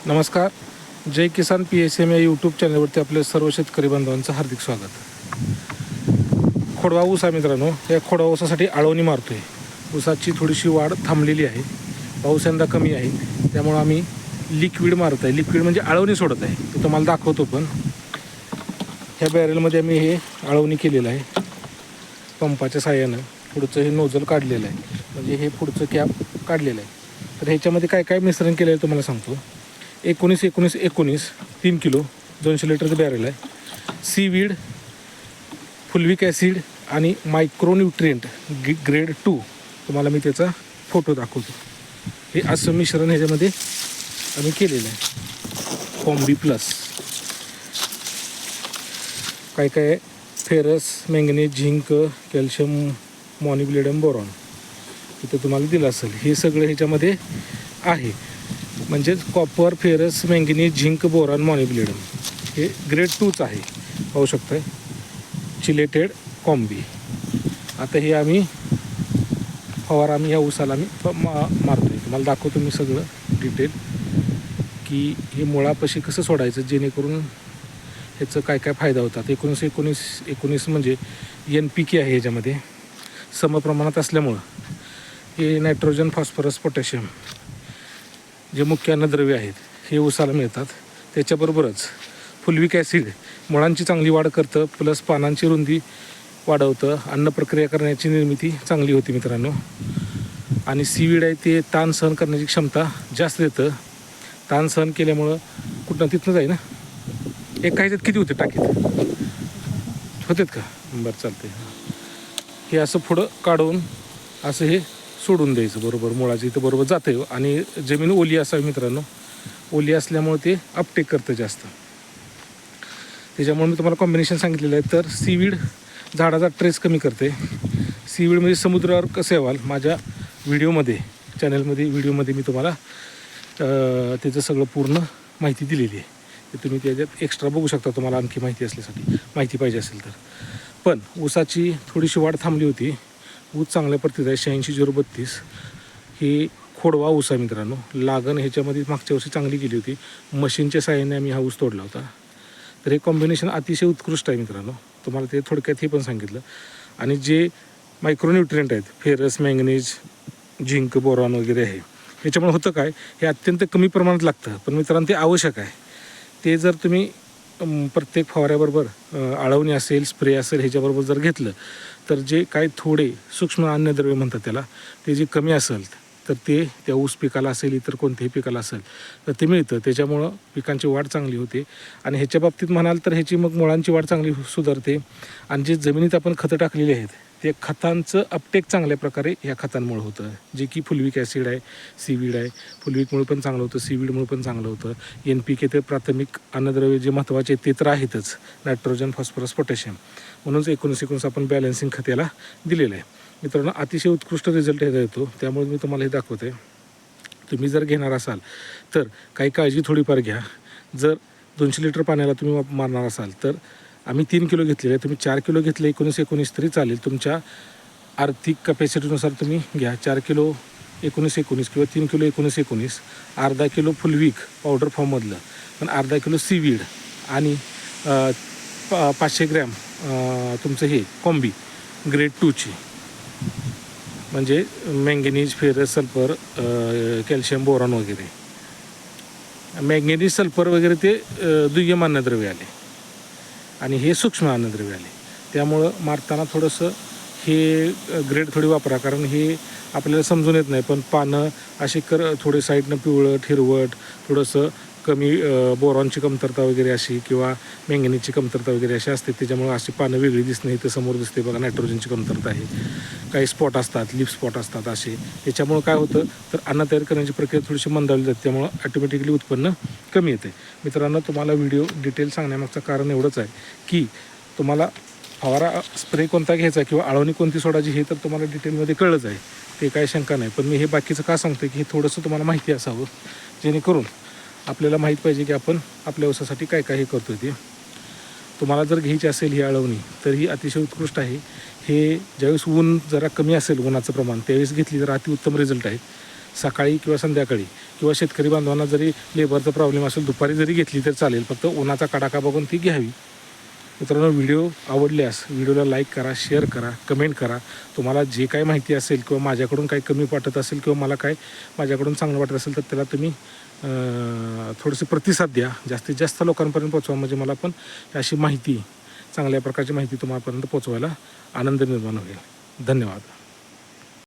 नमस्कार. जय किसान PSM या YouTube चॅनलवरती आपले सर्व शेतकरी बांधवांचं हार्दिक स्वागत. खोडवा ऊस आहे मित्रांनो. या खोडवा ऊसासाठी आळवणी मारतो आहे. ऊसाची थोडीशी वाढ थांबलेली आहे, पाऊस यंदा कमी आहे, त्यामुळं आम्ही लिक्विड मारत आहे. लिक्विड म्हणजे आळवणी सोडत आहे, ते तुम्हाला दाखवतो. पण ह्या बॅरेलमध्ये आम्ही हे आळवणी केलेलं आहे पंपाच्या साहाय्यानं. पुढचं हे नोझल काढलेलं आहे, म्हणजे हे पुढचं कॅप काढलेलं आहे. तर ह्याच्यामध्ये काय काय मिश्रण केलं आहे तुम्हाला सांगतो. 19-19-19 3 किलो 200 लिटरचं बॅरेल आहे. सीवीड, फुलविक ॲसिड आणि मायक्रोन्यूट्रिएंट ग्रेड 2 तुम्हाला मी त्याचा फोटो दाखवतो. हे असं मिश्रण ह्याच्यामध्ये आम्ही केलेलं आहे. कॉम्बी प्लस काय काय आहे, ferrous, manganese, zinc, calcium, molybdenum, boron इथं तुम्हाला दिलं असेल. हे सगळं ह्याच्यामध्ये आहे. म्हणजेच copper, ferrous, manganese, zinc, boron, molybdenum हे ग्रेड 2च आहे. पाहू शकताय, चिलेटेड कॉम्बी. आता हे आम्ही फवारा ह्या ऊसाला मारतो आहे. तुम्हाला दाखवतो मी सगळं डिटेल की हे मुळापाशी कसं सोडायचं, जेणेकरून ह्याचं काय काय फायदा होतात. 19-19-19 म्हणजे NPK आहे. ह्याच्यामध्ये समप्रमाणात असल्यामुळं हे नायट्रोजन, फॉस्फरस, पोटॅशियम जे मुख्य अन्नद्रव्य आहेत हे ऊसाला मिळतात. त्याच्याबरोबरच फुलविक ॲसिड मुळांची चांगली वाढ करतं, प्लस पानांची रुंदी वाढवतं, अन्न प्रक्रिया करण्याची निर्मिती चांगली होती मित्रांनो. आणि सीवीड आहे ते ताण सहन करण्याची क्षमता जास्त देतं. ताण सहन केल्यामुळं कुठं तिथनं जाई ना. एक ह्याच्यात किती होते टाकीत होतेत का? बरं, चालते. हे असं पुढं काढून असं हे सोडून द्यायचं बरोबर. मुळाचं इथं बरोबर जातं. आणि जमीन ओली असावी मित्रांनो. ओली असल्यामुळे ते अपटेक करतं जास्त. त्याच्यामुळे मी तुम्हाला कॉम्बिनेशन सांगितलेलं आहे. तर सीवीड झाडाचा ट्रेस कमी करते. सीवीड म्हणजे समुद्रावर कसे व्हाल, माझ्या व्हिडिओमध्ये चॅनलमध्ये व्हिडिओमध्ये मी तुम्हाला त्याचं सगळं पूर्ण माहिती दिलेली आहे. ते तुम्ही त्याच्यात एक्स्ट्रा बघू शकता, तुम्हाला आणखी माहिती पाहिजे असेल तर. पण ऊसाची थोडीशी वाढ थांबली होती. ऊस चांगल्या प्रतीचा आहे. 86-032 हे खोडवा ऊस आहे मित्रांनो. लागण ह्याच्यामध्ये मागच्या वर्षी चांगली केली होती. मशीनच्या साहाय्याने आम्ही हा ऊस तोडला होता. तर हे कॉम्बिनेशन अतिशय उत्कृष्ट आहे मित्रांनो. तुम्हाला ते थोडक्यात हे पण सांगितलं. आणि जे मायक्रोन्यूट्रिएंट आहेत, फेरस, मॅंगनीज, झिंक, बोरॉन वगैरे आहे, ह्याच्यामुळे होतं काय, हे अत्यंत कमी प्रमाणात लागतं, पण मित्रांनो ते आवश्यक आहे. ते जर तुम्ही प्रत्येक फवाऱ्याबरोबर आळवणी असेल, स्प्रे असेल, ह्याच्याबरोबर जर घेतलं तर जे काय थोडे सूक्ष्म अन्नद्रव्य म्हणतात त्याला, ते जे कमी असेल तर ते त्या ऊस पिकाला असेल, इतर कोणत्याही पिकाला असेल तर ते मिळतं. त्याच्यामुळं पिकांची वाढ चांगली होते. आणि ह्याच्या बाबतीत म्हणाल तर ह्याची मग मुळांची वाढ चांगली सुधारते. आणि जे जमिनीत आपण खतं टाकलेली आहेत ते खतांचं अपटेक चांगल्या प्रकारे ह्या खतांमुळे होतं. जे की फुलविक ॲसिड आहे, सीवीड आहे. फुलविकमुळे पण चांगलं होतं, सीवीडमुळे पण चांगलं होतं. NPK ते प्राथमिक अन्नद्रव्य जे महत्त्वाचे ते तर आहेतच, नायट्रोजन, फॉस्फरस, पोटॅशियम. म्हणूनच 19-19 आपण बॅलन्सिंग खत याला दिलेलं आहे मित्रांनो. अतिशय उत्कृष्ट रिझल्ट ह्याचा येतो. त्यामुळे मी तुम्हाला हे दाखवते. तुम्ही जर घेणार असाल तर काही काळजी थोडीफार घ्या. जर 200 लिटर पाण्याला तुम्ही मारणार असाल तर आम्ही 3 किलो घेतलेले आहे. तुम्ही 4 किलो घेतले 19-19 तरी चालेल. तुमच्या आर्थिक कॅपॅसिटीनुसार तुम्ही घ्या. 4 किलो 19-19 किंवा 3 किलो 19-19, अर्धा किलो फुलविक पावडर फॉर्ममधलं, पण अर्धा किलो सीवीड आणि 500 ग्रॅम तुमचं हे कॉम्बी ग्रेड 2ची, म्हणजे manganese, ferrous, sulphur, calcium, boron वगैरे. मॅंगनीज, सल्फर वगैरे ते दुय्यम अन्नद्रव्य आले आणि हे सूक्ष्म अन्नद्रव्य आले. त्यामुळं मारताना थोडंसं हे ग्रेड थोडी वापरा, कारण हे आपल्याला समजून येत नाही. पण पानं असे थोडे साईडनं पिवळट, हिरवट, थोडंसं कमी बोरॉनची कमतरता वगैरे अशी, किंवा मॅंगनीजची कमतरता वगैरे अशी असते. त्याच्यामुळे अशी पानं वेगळी दिसणे, इथं समोर दिसते बघा, नायट्रोजनची कमतरता आहे. काही स्पॉट असतात, लिप स्पॉट असतात असे. त्याच्यामुळं काय होतं तर अन्न तयार करण्याची प्रक्रिया थोडीशी मंदावली जाते. त्यामुळं ॲटोमॅटिकली उत्पन्न कमी येते. मित्रांनो, तुम्हाला व्हिडिओ डिटेल सांगण्यामागचं कारण एवढंच आहे की तुम्हाला फवारा स्प्रे कोणता घ्यायचा किंवा आळवणी कोणती सोडायची हे तर तुम्हाला डिटेलमध्ये कळलंच आहे, ते काय शंका नाही. पण मी हे बाकीचं का सांगतो की हे थोडंसं तुम्हाला माहिती असावं, जेणेकरून आपल्याला माहीत पाहिजे की आपण आपल्या ऊसासाठी काय काय हे करतो. ते तुम्हाला जर घ्यायची असेल ही आळवणी तर ही अतिशय उत्कृष्ट आहे. हे ज्यावेळेस ऊन जरा कमी असेल, उन्हाचं प्रमाण, त्यावेळेस घेतली तर अतिउत्तम रिझल्ट आहे. सकाळी किंवा संध्याकाळी किंवा शेतकरी बांधवांना जरी लेबरचा प्रॉब्लेम असेल दुपारी जरी घेतली तर चालेल, फक्त उन्हाचा कडाका बघून ती घ्यावी. मित्रांनो, व्हिडिओ आवडल्यास व्हिडिओला लाईक करा, शेअर करा, कमेंट करा. तुम्हाला जे काही माहिती असेल किंवा माझ्याकडून काही कमी वाटत असेल किंवा मला काय माझ्याकडून चांगलं वाटत असेल तर त्याला तुम्ही थोडंसं प्रतिसाद द्या. जास्तीत जास्त लोकांपर्यंत पोचवा, म्हणजे मला पण अशी माहिती, चांगल्या प्रकारची माहिती तुम्हापर्यंत पोचवायला आनंद निर्माण होईल. धन्यवाद.